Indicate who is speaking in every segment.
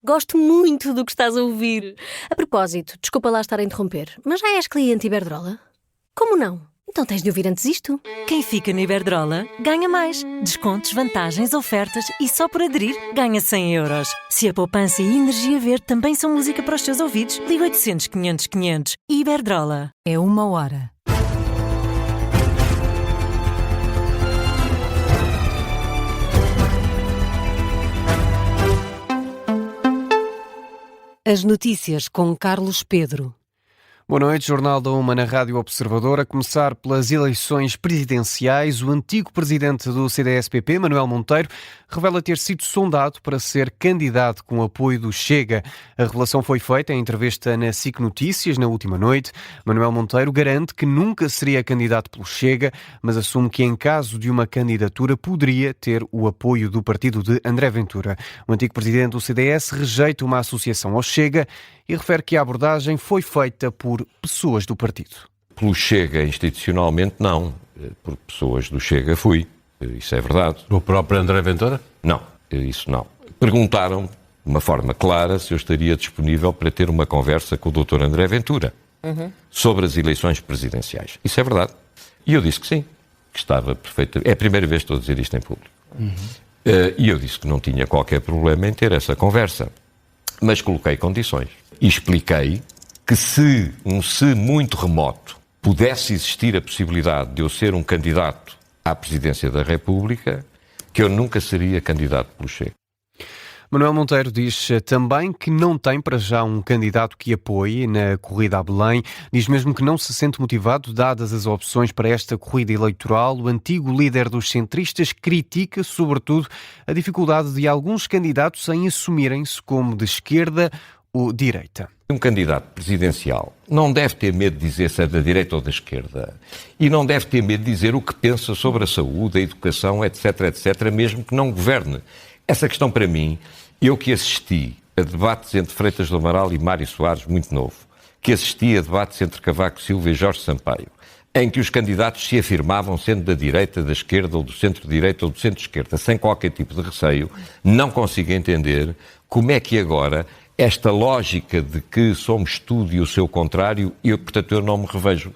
Speaker 1: Gosto muito do que estás a ouvir. A propósito, desculpa lá estar a interromper, mas já és cliente Iberdrola? Como não? Então tens de ouvir antes isto.
Speaker 2: Quem fica na Iberdrola ganha mais. Descontos, vantagens, ofertas e só por aderir ganha 100 euros. Se a poupança e a energia verde também são música para os teus ouvidos, liga 800 500 500. Iberdrola. É 1 hora. As notícias com Carlos Pedro.
Speaker 3: Boa noite, Jornal da Uma na Rádio Observador. A começar pelas eleições presidenciais, o antigo presidente do CDS-PP, Manuel Monteiro, revela ter sido sondado para ser candidato com apoio do Chega. A revelação foi feita em entrevista na SIC Notícias na última noite. Manuel Monteiro garante que nunca seria candidato pelo Chega, mas assume que em caso de uma candidatura poderia ter o apoio do partido de André Ventura. O antigo presidente do CDS rejeita uma associação ao Chega e refere que a abordagem foi feita por pessoas do partido.
Speaker 4: Pelo Chega, institucionalmente, não. Por pessoas do Chega, fui. Isso é verdade.
Speaker 5: O próprio André Ventura?
Speaker 4: Não, isso não. Perguntaram de uma forma clara se eu estaria disponível para ter uma conversa com o Dr. André Ventura sobre as eleições presidenciais. Isso é verdade. E eu disse que sim, que estava perfeito. É a primeira vez que estou a dizer isto em público. E eu disse que não tinha qualquer problema em ter essa conversa. Mas coloquei condições. E expliquei que se muito remoto pudesse existir a possibilidade de eu ser um candidato à presidência da República, que eu nunca seria candidato pelo Chega.
Speaker 3: Manuel Monteiro diz também que não tem para já um candidato que apoie na corrida a Belém. Diz mesmo que não se sente motivado, dadas as opções para esta corrida eleitoral. O antigo líder dos centristas critica, sobretudo, a dificuldade de alguns candidatos em assumirem-se como de esquerda ou direita.
Speaker 4: Um candidato presidencial não deve ter medo de dizer se é da direita ou da esquerda. E não deve ter medo de dizer o que pensa sobre a saúde, a educação, etc., etc., mesmo que não governe. Essa questão, para mim, eu que assisti a debates entre Freitas do Amaral e Mário Soares, muito novo, que assisti a debates entre Cavaco Silva e Jorge Sampaio, em que os candidatos se afirmavam sendo da direita, da esquerda, ou do centro-direita, ou do centro-esquerda, sem qualquer tipo de receio, não consigo entender como é que agora esta lógica de que somos tudo e o seu contrário, portanto, eu não me revejo.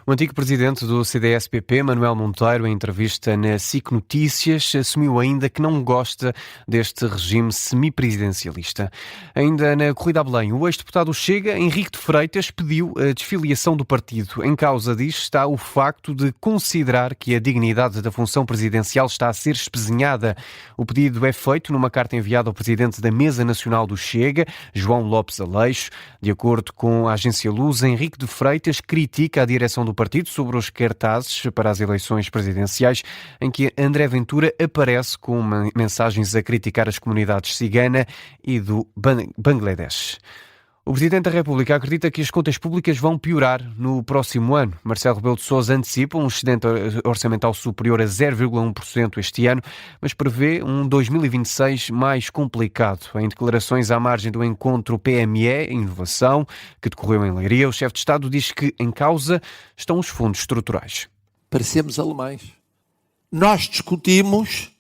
Speaker 3: O antigo presidente do CDS-PP, Manuel Monteiro, em entrevista na SIC Notícias, assumiu ainda que não gosta deste regime semipresidencialista. Ainda na corrida a Belém, o ex-deputado Chega, Henrique de Freitas, pediu a desfiliação do partido. Em causa disto está o facto de considerar que a dignidade da função presidencial está a ser espezinhada. O pedido é feito numa carta enviada ao presidente da Mesa Nacional do Chega, João Lopes Aleixo. De acordo com a agência Luz, Henrique de Freitas critica a direção do partido sobre os cartazes para as eleições presidenciais, em que André Ventura aparece com mensagens a criticar as comunidades cigana e do Bangladesh. O Presidente da República acredita que as contas públicas vão piorar no próximo ano. Marcelo Rebelo de Sousa antecipa um excedente orçamental superior a 0,1% este ano, mas prevê um 2026 mais complicado. Em declarações à margem do encontro PME Inovação, que decorreu em Leiria, o chefe de Estado diz que em causa estão os fundos estruturais.
Speaker 6: Parecemos alemães. Nós discutimos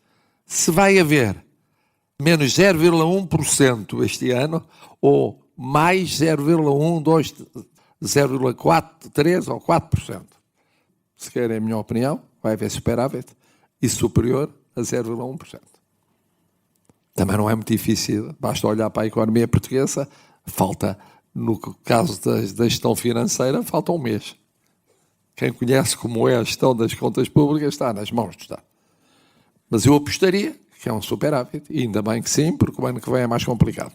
Speaker 6: se vai haver menos 0,1% este ano ou mais 0,1, 2, 0,4, 3 ou 4%. Se querem a minha opinião, vai haver superávit e superior a 0,1%. Também não é muito difícil, basta olhar para a economia portuguesa, falta, no caso da gestão financeira, falta um mês. Quem conhece como é a gestão das contas públicas está nas mãos do Estado. Mas eu apostaria que é um superávit, e ainda bem que sim, porque o ano que vem é mais complicado,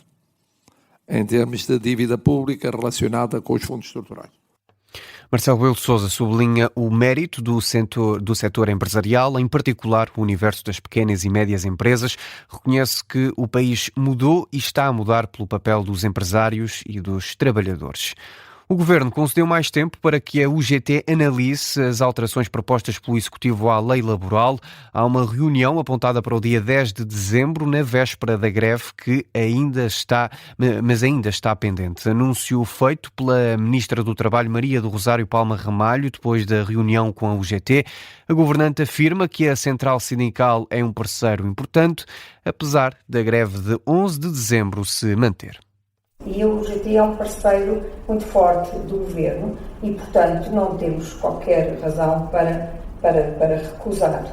Speaker 6: em termos de dívida pública relacionada com os fundos estruturais.
Speaker 3: Marcelo Rebelo de Sousa sublinha o mérito do setor empresarial, em particular o universo das pequenas e médias empresas. Reconhece que o país mudou e está a mudar pelo papel dos empresários e dos trabalhadores. O Governo concedeu mais tempo para que a UGT analise as alterações propostas pelo Executivo à lei laboral. Há uma reunião apontada para o dia 10 de dezembro, na véspera da greve, que ainda está pendente. Anúncio feito pela Ministra do Trabalho, Maria do Rosário Palma Ramalho, depois da reunião com a UGT. A governante afirma que a central sindical é um parceiro importante, apesar da greve de 11 de dezembro se manter.
Speaker 5: E a UGT é um parceiro muito forte do Governo e, portanto, não temos qualquer razão para recusar.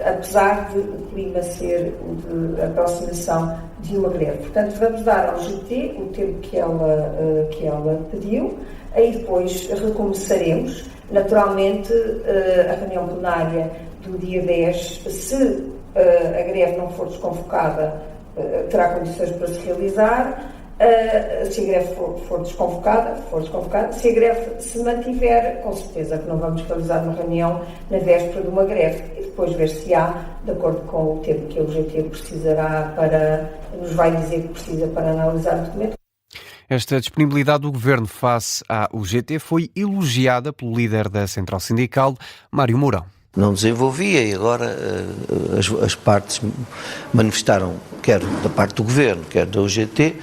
Speaker 5: Apesar de o clima ser de aproximação de uma greve. Portanto, vamos dar ao UGT o tempo que ela pediu, aí depois recomeçaremos. Naturalmente, a reunião plenária do dia 10, se a greve não for desconvocada, terá condições para se realizar. Se a greve for desconvocada, se a greve se mantiver, com certeza que não vamos realizar uma reunião na véspera de uma greve e depois ver se há, de acordo com o tempo que a UGT precisará nos vai dizer que precisa para analisar o documento.
Speaker 3: Esta disponibilidade do Governo face à UGT foi elogiada pelo líder da Central Sindical, Mário Mourão.
Speaker 7: Não desenvolvia e agora as partes manifestaram, quer da parte do Governo, quer da UGT,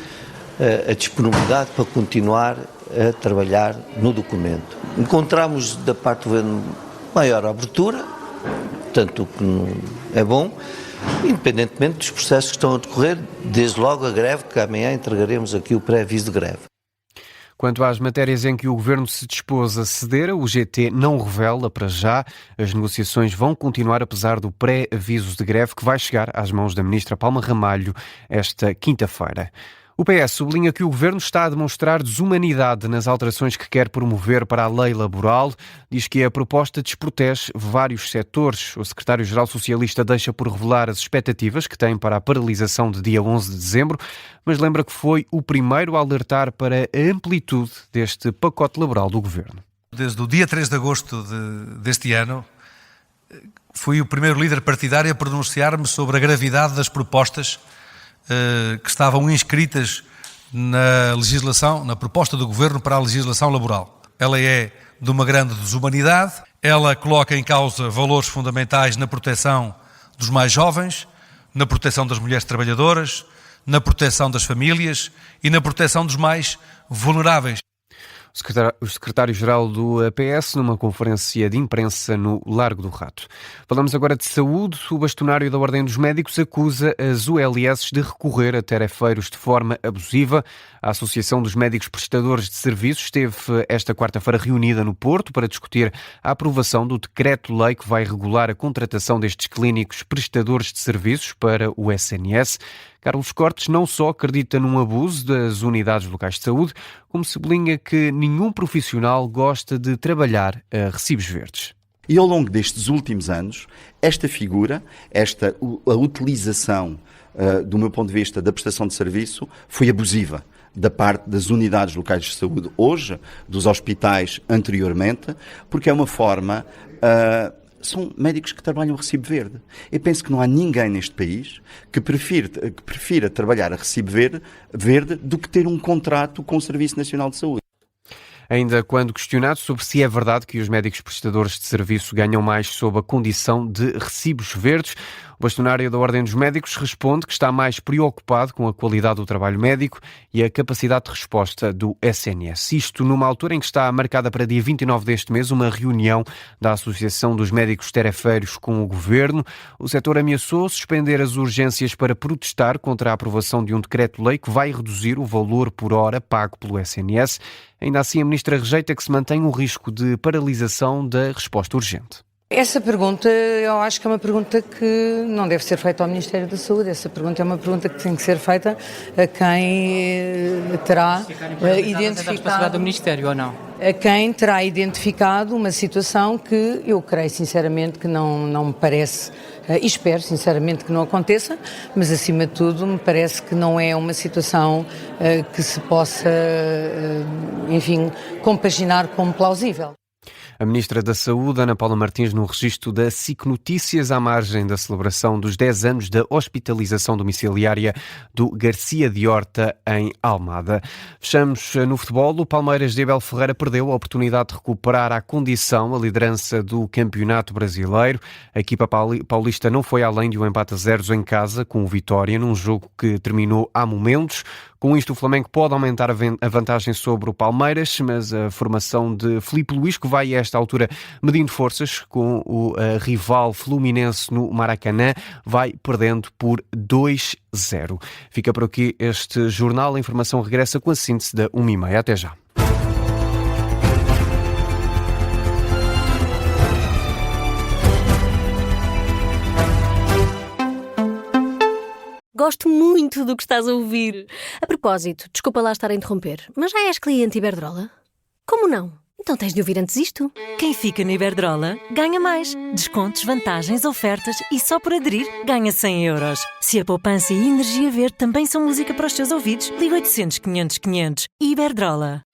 Speaker 7: a disponibilidade para continuar a trabalhar no documento. Encontramos da parte do Governo maior abertura, tanto que é bom, independentemente dos processos que estão a decorrer, desde logo a greve, que amanhã entregaremos aqui o pré-aviso de greve.
Speaker 3: Quanto às matérias em que o Governo se dispôs a ceder, a UGT não revela para já. As negociações vão continuar apesar do pré-aviso de greve que vai chegar às mãos da Ministra Palma Ramalho esta quinta-feira. O PS sublinha que o Governo está a demonstrar desumanidade nas alterações que quer promover para a lei laboral. Diz que a proposta desprotege vários setores. O secretário-geral socialista deixa por revelar as expectativas que tem para a paralisação de dia 11 de dezembro, mas lembra que foi o primeiro a alertar para a amplitude deste pacote laboral do Governo.
Speaker 8: Desde o dia 3 de agosto deste ano, fui o primeiro líder partidário a pronunciar-me sobre a gravidade das propostas que estavam inscritas na legislação, na proposta do Governo para a legislação laboral. Ela é de uma grande desumanidade, ela coloca em causa valores fundamentais na proteção dos mais jovens, na proteção das mulheres trabalhadoras, na proteção das famílias e na proteção dos mais vulneráveis.
Speaker 3: O secretário-geral do PS numa conferência de imprensa no Largo do Rato. Falamos agora de saúde. O bastonário da Ordem dos Médicos acusa as ULS de recorrer a tarefeiros de forma abusiva. A Associação dos Médicos Prestadores de Serviços esteve esta quarta-feira reunida no Porto para discutir a aprovação do decreto-lei que vai regular a contratação destes clínicos prestadores de serviços para o SNS. Carlos Cortes não só acredita num abuso das unidades locais de saúde, como sublinha que nenhum profissional gosta de trabalhar a recibos verdes.
Speaker 9: E ao longo destes últimos anos, esta figura, a utilização, do meu ponto de vista, da prestação de serviço, foi abusiva da parte das unidades locais de saúde hoje, dos hospitais anteriormente, porque é uma forma... São médicos que trabalham a recibo verde. Eu penso que não há ninguém neste país que prefira trabalhar a recibo verde do que ter um contrato com o Serviço Nacional de Saúde.
Speaker 3: Ainda quando questionado sobre se é verdade que os médicos prestadores de serviço ganham mais sob a condição de recibos verdes, o bastonário da Ordem dos Médicos responde que está mais preocupado com a qualidade do trabalho médico e a capacidade de resposta do SNS. Isto numa altura em que está marcada para dia 29 deste mês uma reunião da Associação dos Médicos Tarefeiros com o Governo. O setor ameaçou suspender as urgências para protestar contra a aprovação de um decreto-lei que vai reduzir o valor por hora pago pelo SNS. Ainda assim, a Ministra rejeita que se mantenha o risco de paralisação da resposta urgente.
Speaker 10: Essa pergunta, eu acho que é uma pergunta que não deve ser feita ao Ministério da Saúde. Essa pergunta é uma pergunta que tem que ser feita a quem terá identificado...
Speaker 11: do Ministério ou não?
Speaker 10: A quem terá identificado uma situação que eu creio sinceramente que não me parece, e espero sinceramente que não aconteça, mas acima de tudo me parece que não é uma situação que se possa, compaginar como plausível.
Speaker 3: A Ministra da Saúde, Ana Paula Martins, no registro da SIC Notícias, à margem da celebração dos 10 anos da hospitalização domiciliária do Garcia de Horta, em Almada. Fechamos no futebol. O Palmeiras de Abel Ferreira perdeu a oportunidade de recuperar à condição a liderança do Campeonato Brasileiro. A equipa paulista não foi além de um empate a 0 em casa, com o Vitória, num jogo que terminou há momentos. Com isto, o Flamengo pode aumentar a vantagem sobre o Palmeiras, mas a formação de Filipe Luís, que vai a esta altura medindo forças com o rival Fluminense no Maracanã, vai perdendo por 2-0. Fica por aqui este jornal. A informação regressa com a síntese da 1h30. Até já.
Speaker 1: Gosto muito do que estás a ouvir. A propósito, desculpa lá estar a interromper, mas já és cliente Iberdrola? Como não? Então tens de ouvir antes isto.
Speaker 2: Quem fica na Iberdrola ganha mais. Descontos, vantagens, ofertas e só por aderir ganha 100 euros. Se a poupança e a energia verde também são música para os teus ouvidos, liga 800 500 500. Iberdrola.